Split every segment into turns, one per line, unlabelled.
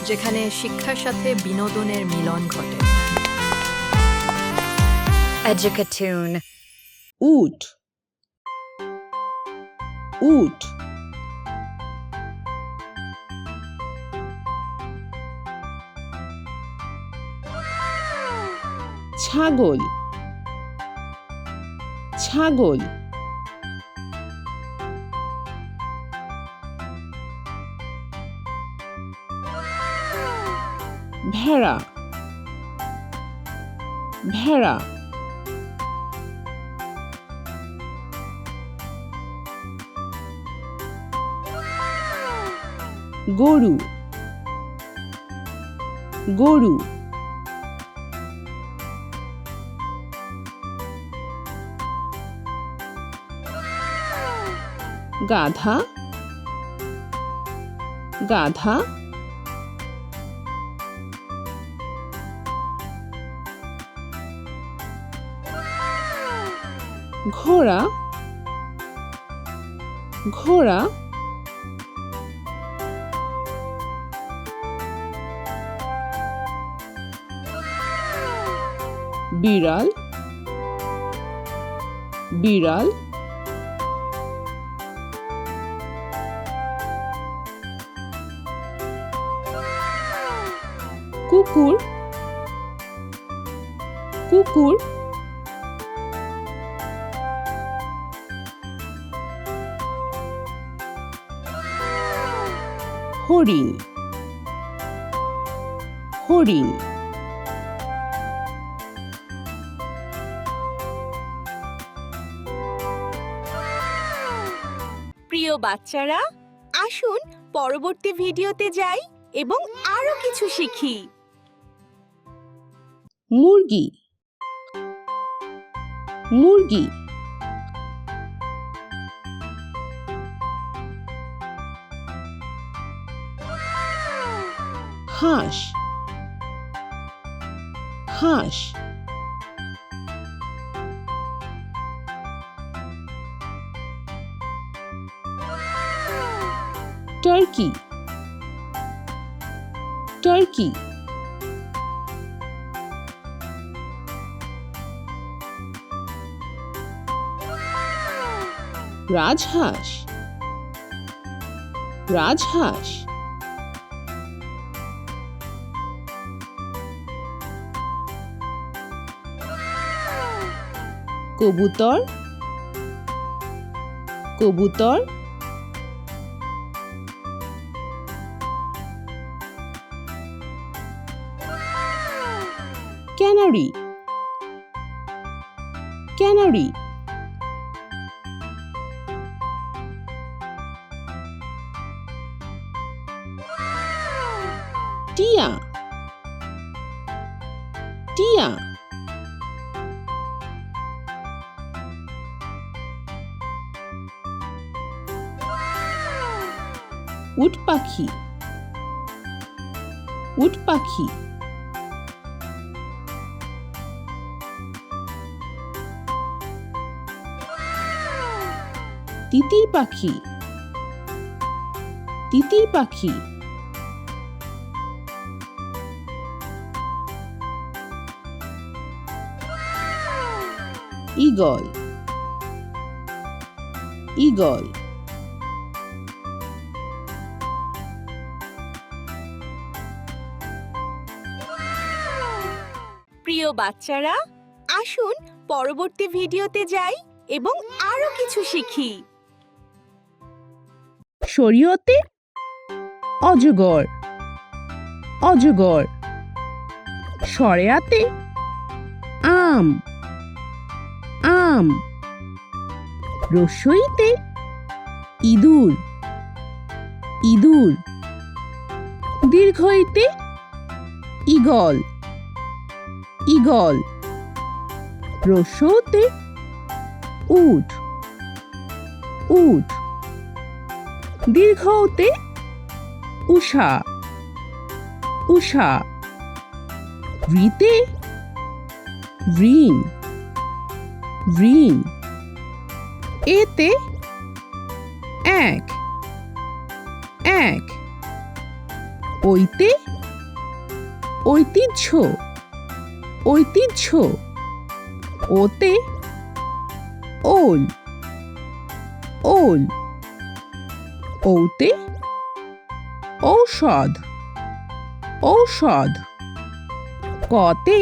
যেখানে শিক্ষার সাথে বিনোদনের মিলন ঘটে।
Educatoon.
উট উট ছাগল ছাগল ভেড়া ভেড়া গরু গরু গাধা গাধা ঘোড়া ঘোড়া বিড়াল বিড়াল কুকুর কুকুর হরিণ হরিণ
প্রিয় বাচ্চারা, আসুন পরবর্তী ভিডিওতে যাই এবং আরো কিছু শিখি।
মুরগি মুরগি হাঁস হাঁস টার্কি টার্কি রাজহাঁস রাজহাঁস কবুতর কবুতর ক্যানারি ক্যানারি টিয়া টিয়া উট পাখি উট পাখি তিতির পাখি তিতির পাখি ঈগল ঈগল
প্রিয় বাচ্চারা, আসুন পরবর্তী ভিডিওতে যাই এবং আরো কিছু শিখি।
শরীয়তে অজগর অজগর শরিয়াতে আম আম রসইতে ইঁদুর ইঁদুর দীর্ঘইতে ঈগল ঈগল রস্যতে উট উট দীর্ঘতে উষা উষা ঋতে ঋণ ঋণ এতে এক এক ওইতে ঐতিহ্য ঐতিহ্য ওতে ওল ওল ওতে ঔষধ ঔষধ কতে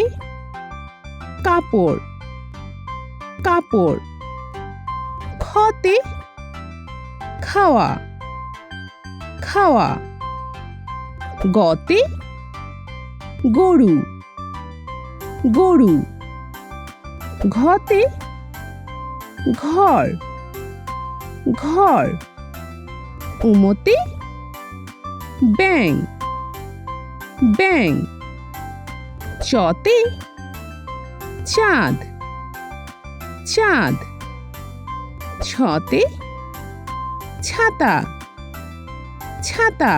কাপড় কাপড় খতে খাওয়া খাওয়া গতে গরু গরু ঘতে ঘর ঘর উমতে ব্যাং ব্যাং চতে চাঁদ চাঁদ ছতে ছাতা ছাতা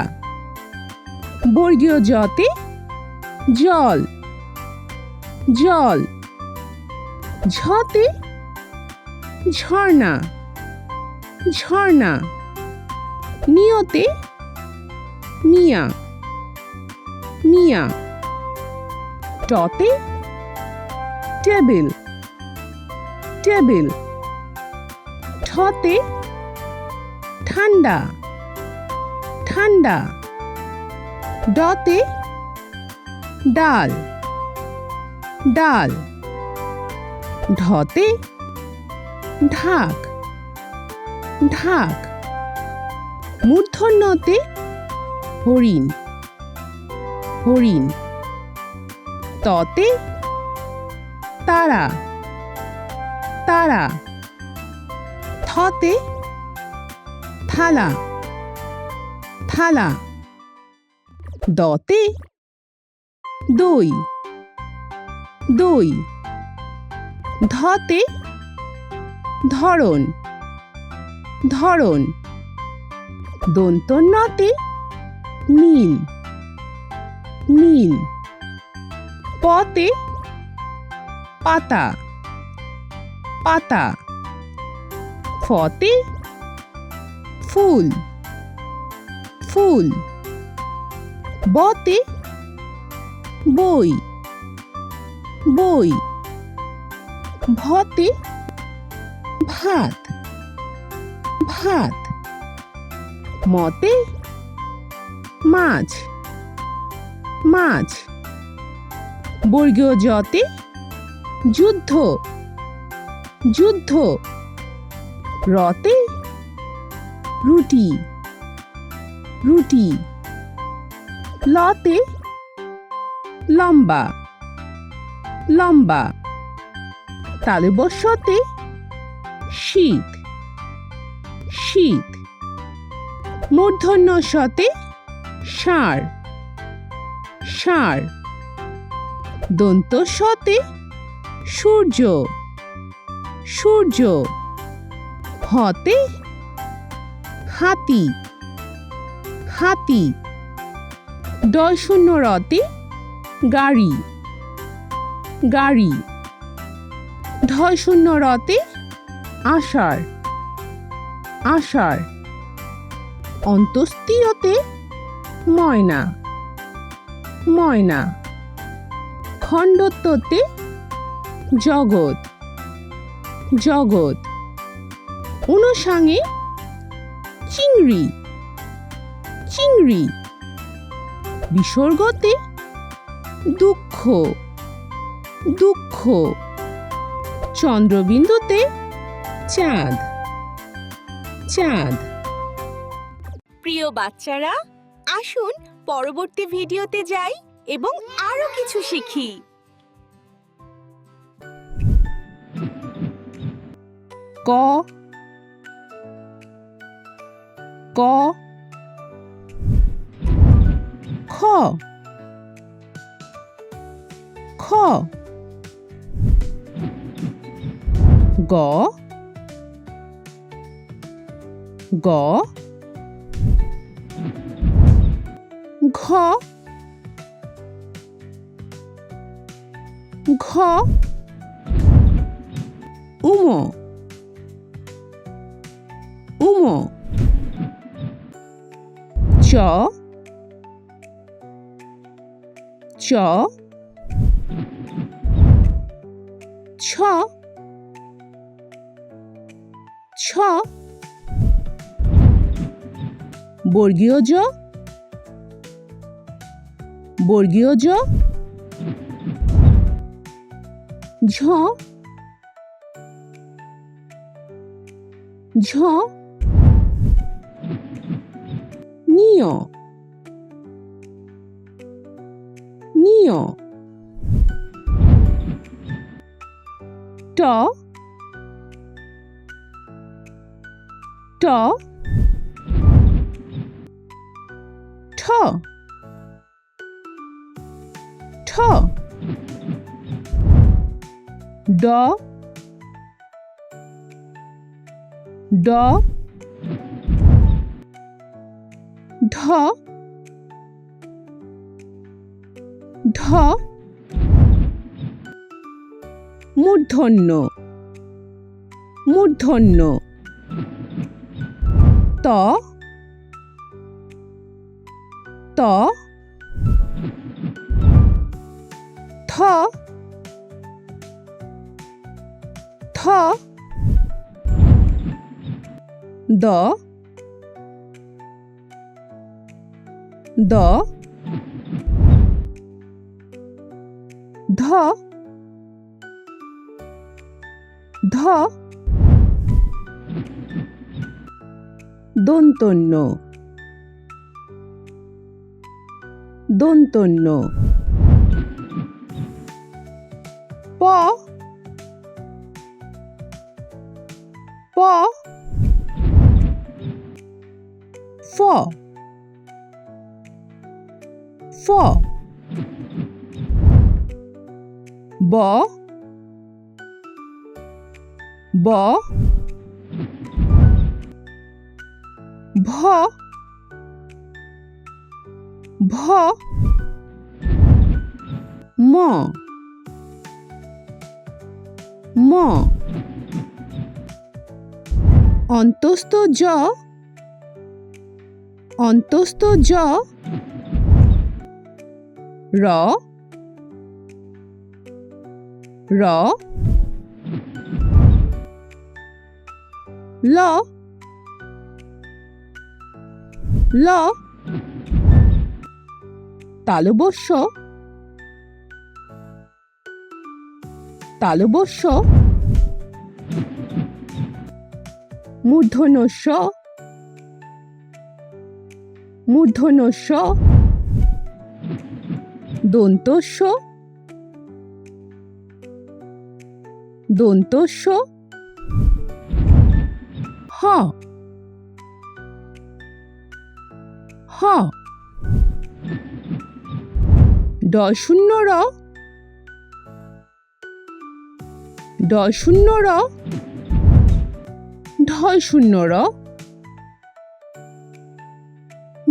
বর্গীয় জতে জল জল ঝতে ঝর্ণা ঝর্ণা নিয়তে মিয়া মিয়া টতে টেবিল টেবিল ঠতে ঠান্ডা ঠান্ডা ডতে ডাল ডাল ঢতে ঢাক ঢাক মূর্ধন্যতে হরিণ হরিণ ততে তারা তারা থতে থালা থালা দতে দই দই ধতে ধরন ধরন দন্তন্যতে নীল নীল পতে পাতা পাতা ফতে ফুল ফুল বতে বই বই ভতে ভাত ভাত মতে মাছ মাছ বর্গীয় জতে যুদ্ধ যুদ্ধ রতে রুটি রুটি লতে লম্বা লম্বা তালব্যস্যতে শীত শীত মূর্ধন্যস্যতে ষাঁড় ষাঁড় দন্তস্যতে সূর্য সূর্য হতে হাতি হাতি ডয়শূন্যরতে গাড়ি গাড়ি ঢয়শূন্যরতে আষাঢ় আষাঢ় অন্তস্তিয়তে ময়না ময়না খণ্ডত্বতে জগৎ জগৎ অনুসাঙে চিংড়ি চিংড়ি বিসর্গতে দুঃখ দুঃখ চন্দ্রবিন্দুতে চাঁদ চাঁদ
প্রিয় বাচ্চারা, আসুন পরবর্তী ভিডিওতে যাই এবং আরো কিছু শিখি।
ক ক খ খ গ গ ঘ ঘ উম উম চ চ চ ছ ছ বর্গীয় জ বর্গীয় জ ঝ ঝ নিয় নিয় ট ট ঠ ঠ ড ড ঢ ঢ মূর্ধন্য মূর্ধন্য ত ত থ থ দ দ ধ ধ দন্তন্য দন্তন্য প প ফ ফ ব ব ভ ভ ম ম অন্তস্থ জ অন্তস্থ জ র র ল ল তালবস্য তালবস্য মূর্ধন্যস্য মূর্ধন্যস্য দন্তস্য দন্তস্য হ হ ড শূন্য র ড শূন্য র ঢয় শূন্য র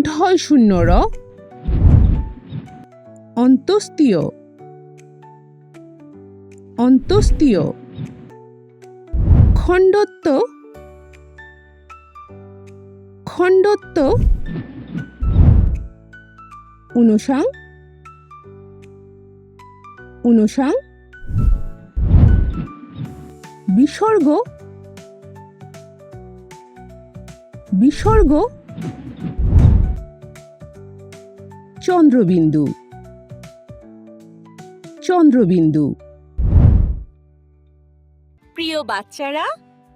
ঢয় শূন্য র অন্তস্তীয় অন্তস্তীয় খণ্ডত্ব খণ্ডত্ব অনুসাং অনুসাং বিসর্গ বিসর্গ চন্দ্রবিন্দু চন্দ্রবিন্দু
প্রিয় বাচ্চারা,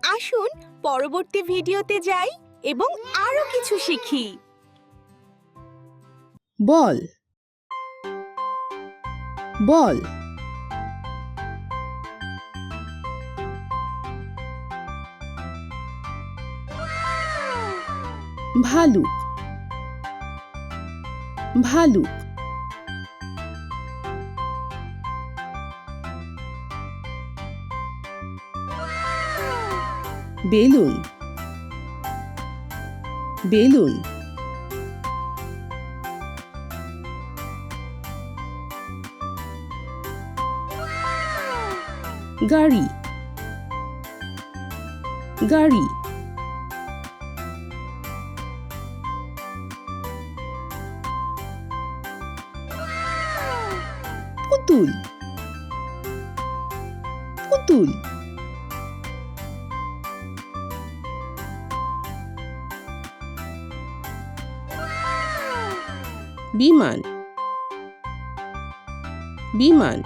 আসুন পরবর্তী ভিডিওতে যাই এবং আরো কিছু শিখি।
বল বল ভালুক ভালুক বেলুন বেলুন গাড়ি গাড়ি পুতুল পুতুল বিমান বিমান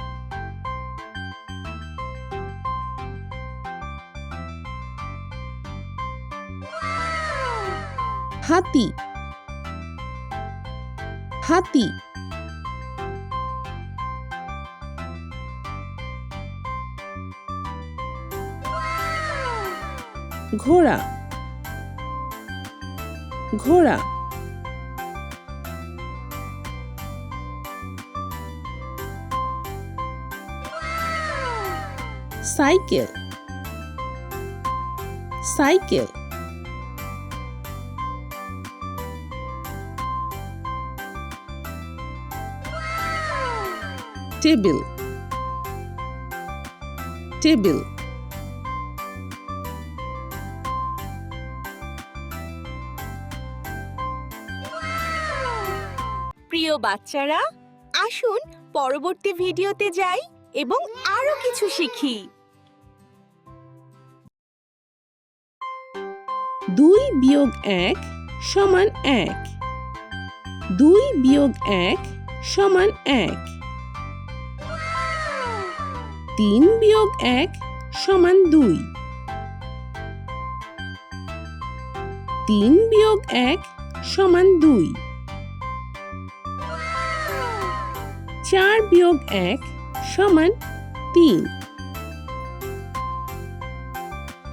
হাতি হাতি ঘোড়া ঘোড়া সাইকেল সাইকেল টেবিল টেবিল
প্রিয় বাচ্চারা, আসুন পরবর্তী ভিডিওতে যাই এবং আরো কিছু শিখি।
2 বিয়োগ 1 সমান 1 2 বিয়োগ 1 সমান 1 3 বিয়োগ 1 সমান 2 3 বিয়োগ 1 সমান 2 4 বিয়োগ 1 সমান 3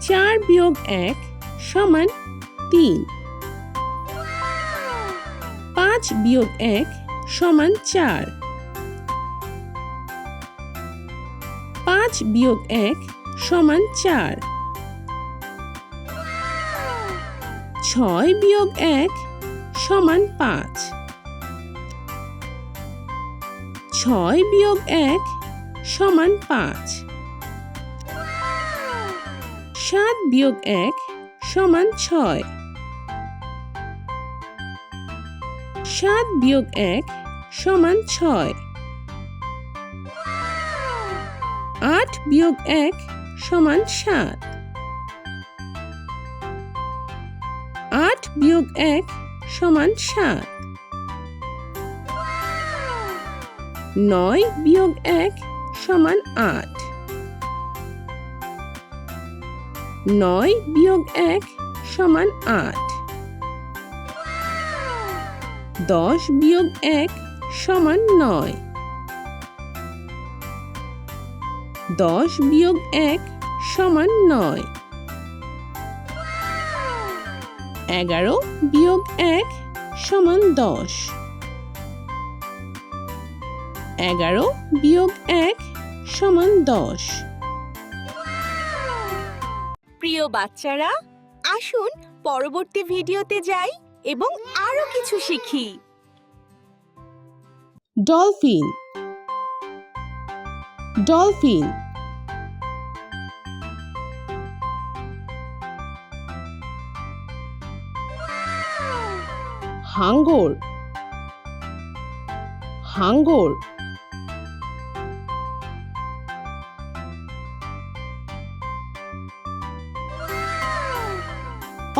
4 বিয়োগ 1 সমান 3 5 বিয়োগ 1 সমান 4 5 বিয়োগ 1 সমান 4 6 বিয়োগ 1 সমান 5 6 বিয়োগ 1 সমান 5 7 বিয়োগ 1 সমান 6 7 বিয়োগ 1 সমান 6 8 বিয়োগ 1 সমান 7 8 বিয়োগ 1 সমান 7 9 বিয়োগ 1 সমান 8 9 বিয়োগ 1 সমান 8 10 বিয়োগ 1 সমান 9 10 বিয়োগ 1 সমান 9 11 বিয়োগ 1 সমান 10 11 বিয়োগ 1 সমান 10
প্রিয় বাচ্চারা, আসুন পরবর্তী ভিডিওতে যাই এবং আরো কিছু শিখি।
Dolphin dolphin হাঙ্গর হাঙ্গর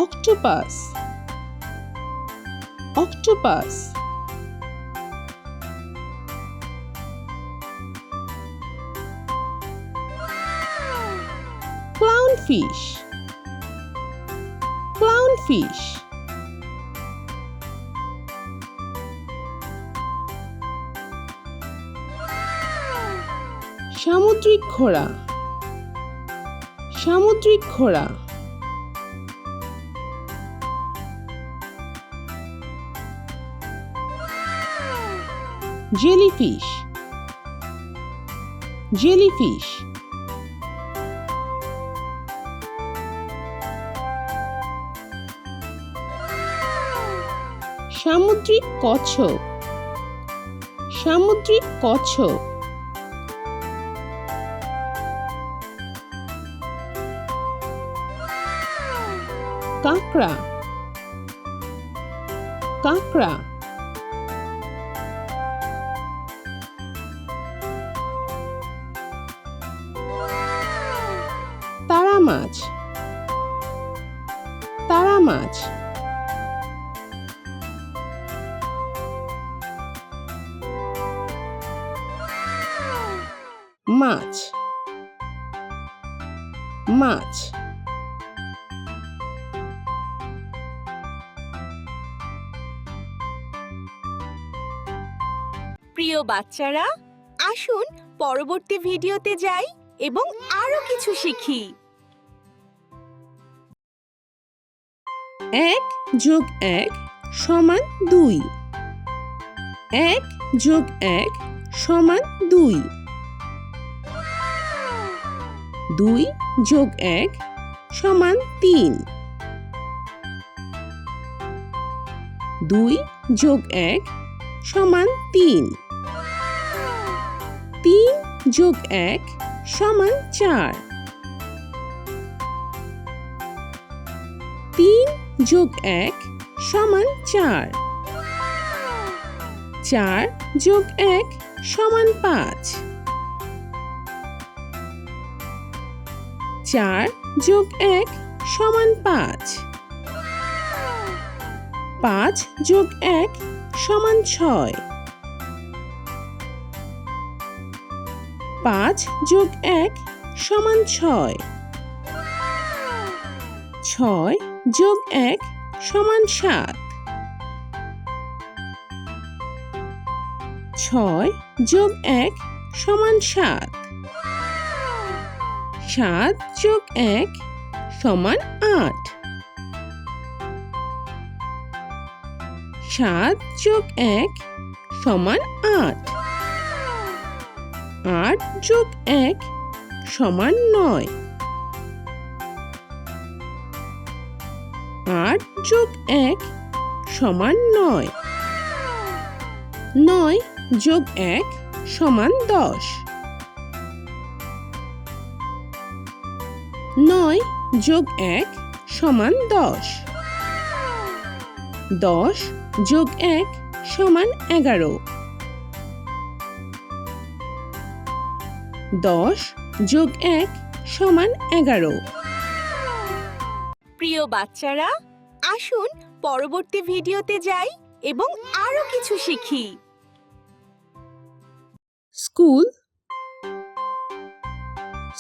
octopus octopus clownfish clownfish সামুদ্রিক ঘোড়া সামুদ্রিক ঘোড়া জেলিফিশ জেলিফিশ সামুদ্রিক কচ্ছপ সামুদ্রিক কচ্ছপ কাঁকড়া কাঁকড়া মাছ মাছ
প্রিয় বাচ্চারা, আসুন পরবর্তী ভিডিওতে যাই এবং আরো কিছু শিখি।
1 যোগ 1 সমান 2। 1 যোগ 1 সমান 2। 2 যোগ 1 সমান 3। 2 যোগ 1 সমান 3। 3 যোগ 1 সমান 4। 3 যোগ 1 সমান 4। 4 যোগ 1 সমান 5। 4 যোগ 1 সমান 5। 5 যোগ 1 সমান 6। 5 যোগ 1 সমান 6। 6 যোগ 1 সমান 7। 6 যোগ 1 সমান 7। 7 যোগ 1 সমান 8। 7 যোগ 1 সমান 8। 8 যোগ 1 সমান 9। 8 যোগ 1 সমান 9। 9 যোগ 1 সমান 10। 9 যোগ 1 সমান 10। 10 যোগ 1 সমান 11। 10 যোগ 1 সমান 11।
প্রিয় বাচ্চারা, আসুন পরবর্তী ভিডিওতে যাই এবং আরো কিছু শিখি।
স্কুল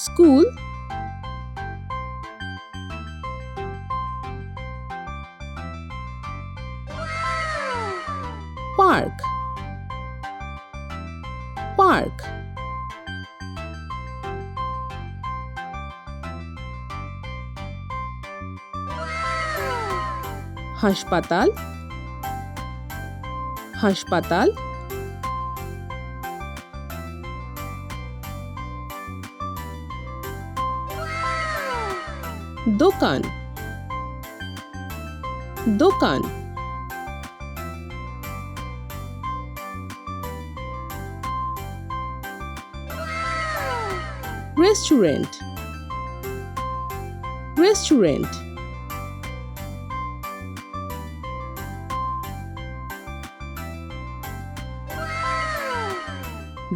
স্কুল পার্ক পার্ক হাসপাতাল হাসপাতাল দোকান দোকান রেস্টুরেন্ট রেস্টুরেন্ট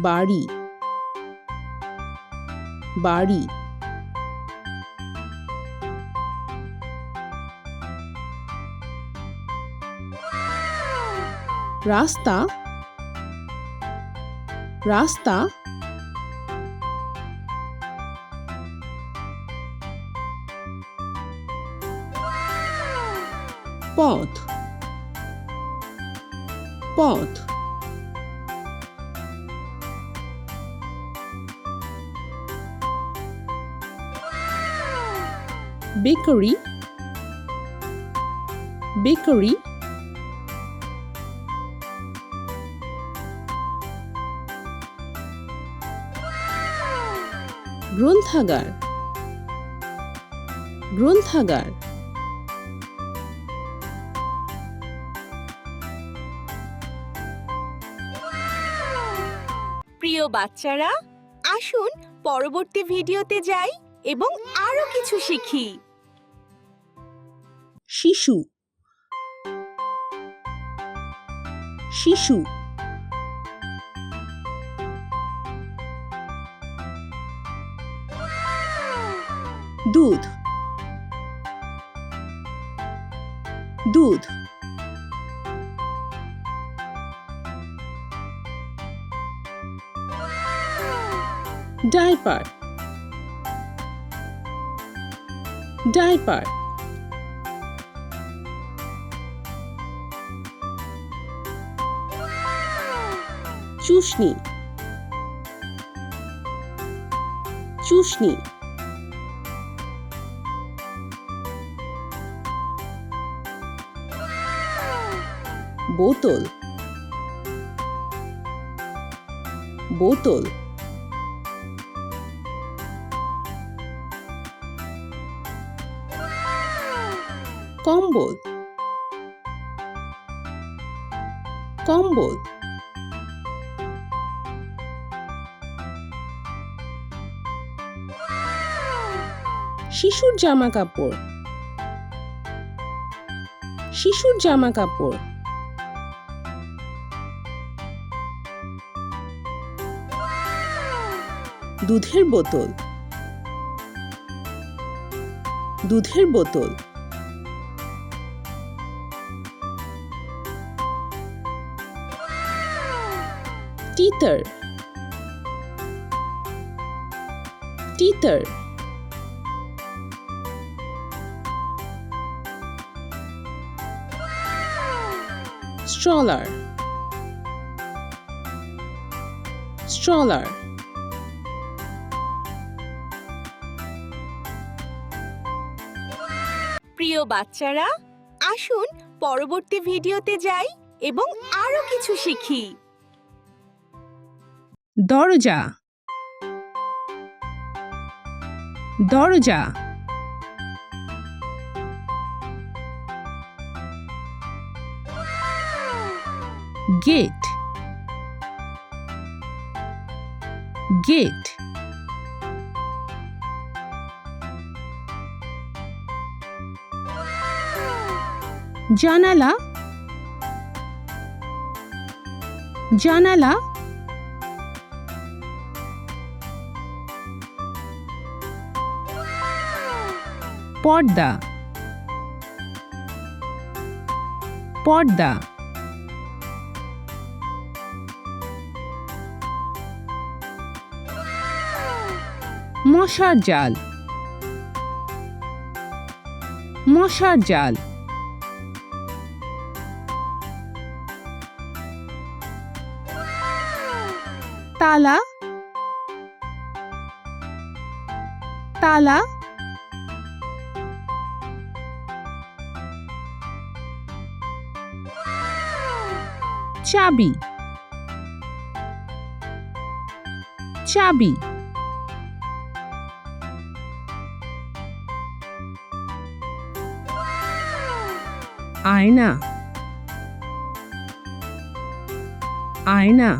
বাড়ি বাড়ি রাস্তা রাস্তা পথ পথ বেকারি বেকারি গ্রন্থাগার গ্রন্থাগার
প্রিয় বাচ্চারা, আসুন পরবর্তী ভিডিওতে যাই এবং আরো কিছু শিখি।
শিশু শিশু দুধ দুধ diaper, diaper. চুষনি, চুষনি। বোতল, বোতল। কম্বল, কম্বল। শিশুর জামা কাপড়, শিশুর জামা কাপড়। দুধের বোতল, দুধের বোতল। টিটার, টিটার। stroller, stroller।
প্রিয় বাচ্চারা, আসুন পরবর্তী ভিডিওতে যাই এবং আরো কিছু শিখি।
দরজা, দরজা। Gate, gate. জানালা, জানালা। পর্দা, পর্দা। মশার জাল, মশার জাল। তালা, তালা। চাবি, চাবি। আয়না, আয়না।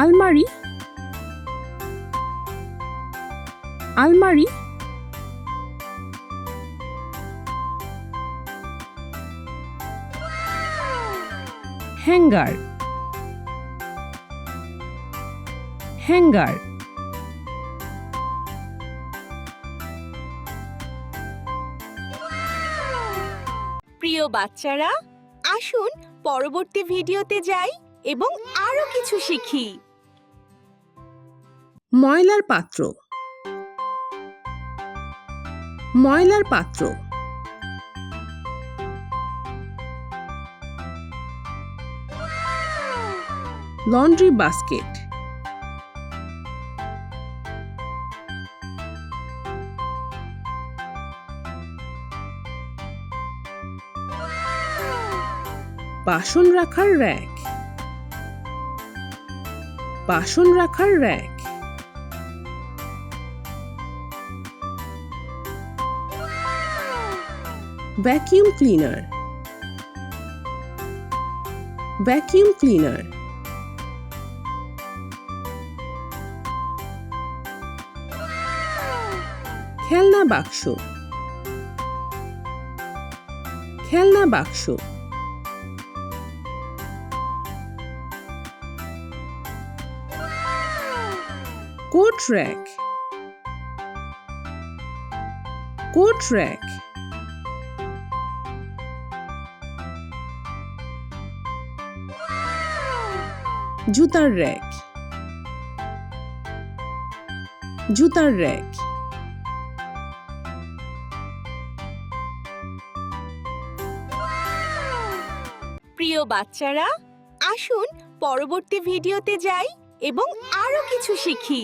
আলমারি, আলমারি। Hanger, hanger.
প্রিয় বাচ্চারা, আসুন পরবর্তী ভিডিওতে যাই এবং আরো কিছু শিখি।
ময়লার পাত্র, ময়লার পাত্র। লন্ড্রি বাস্কেট, বাসন রাখার র্যাক, বাসন রাখার rack. Vacuum cleaner, vacuum cleaner. খেলনা বাক্স, খেলনা বাক্স। Coat rack, coat rack. জুতার র্যাক, জুতার র্যাক।
প্রিয় বাচ্চারা, আসুন পরবর্তী ভিডিওতে যাই এবং আরো কিছু শিখি।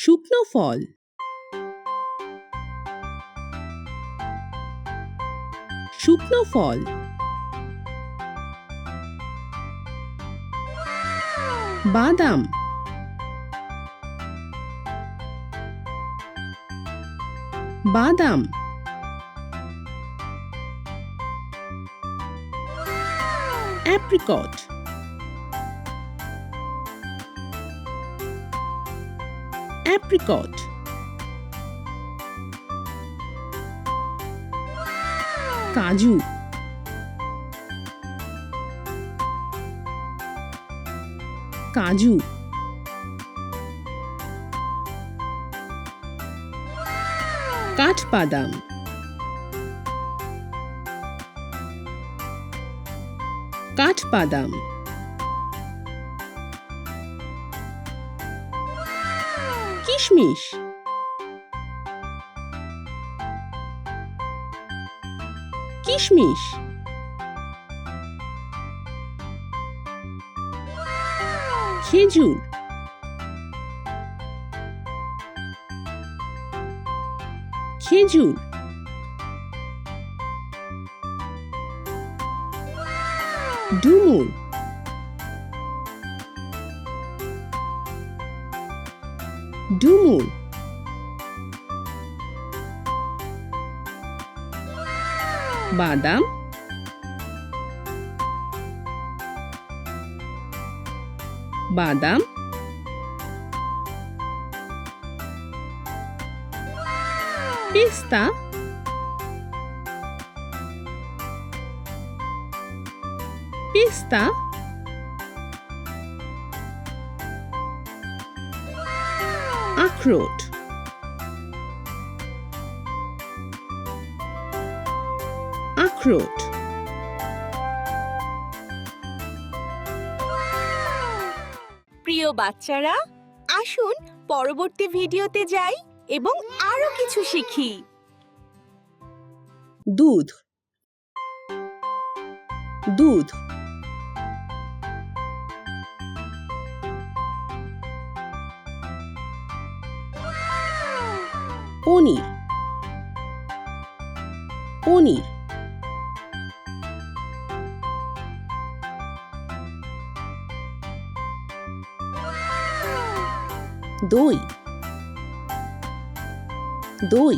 শুকনো ফল, শুকনো ফল। বাদাম, বাদাম। Apricot, apricot. কাজু, কাজু। কাঠবাদাম, কাঠবাদাম। কিশমিশ, কিশমিশ। খেজুর, খেজুর। ডুমুর, ডুমুর। বাদাম, বাদাম। পেস্তা, পেস্তা। আখরোট, আখরোট।
প্রিয় বাচ্চারা, আসুন পরবর্তী ভিডিওতে যাই এবং আরো কিছু শিখি।
দুধ, দুধ। পনির, পনির। দই, দই।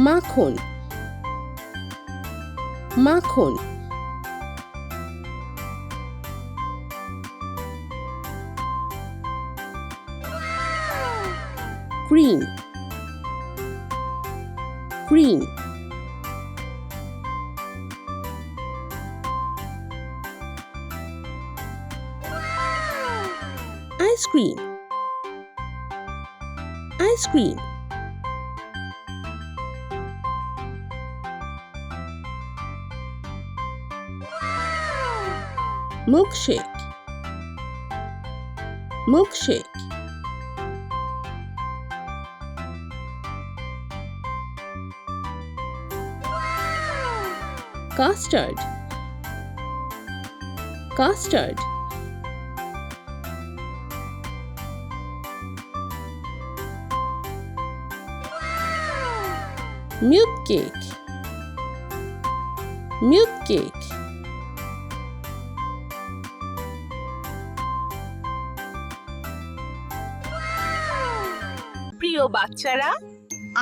মাখন, মাখন। Cream, cream. Ice cream, ice cream. milkshake, milkshake. Custard, custard. Milk cake, milk cake.
প্রিয় বাচ্চারা,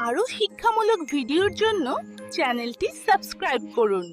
আরো শিক্ষামূলক ভিডিওর জন্য চ্যানেলটি সাবস্ক্রাইব করুন।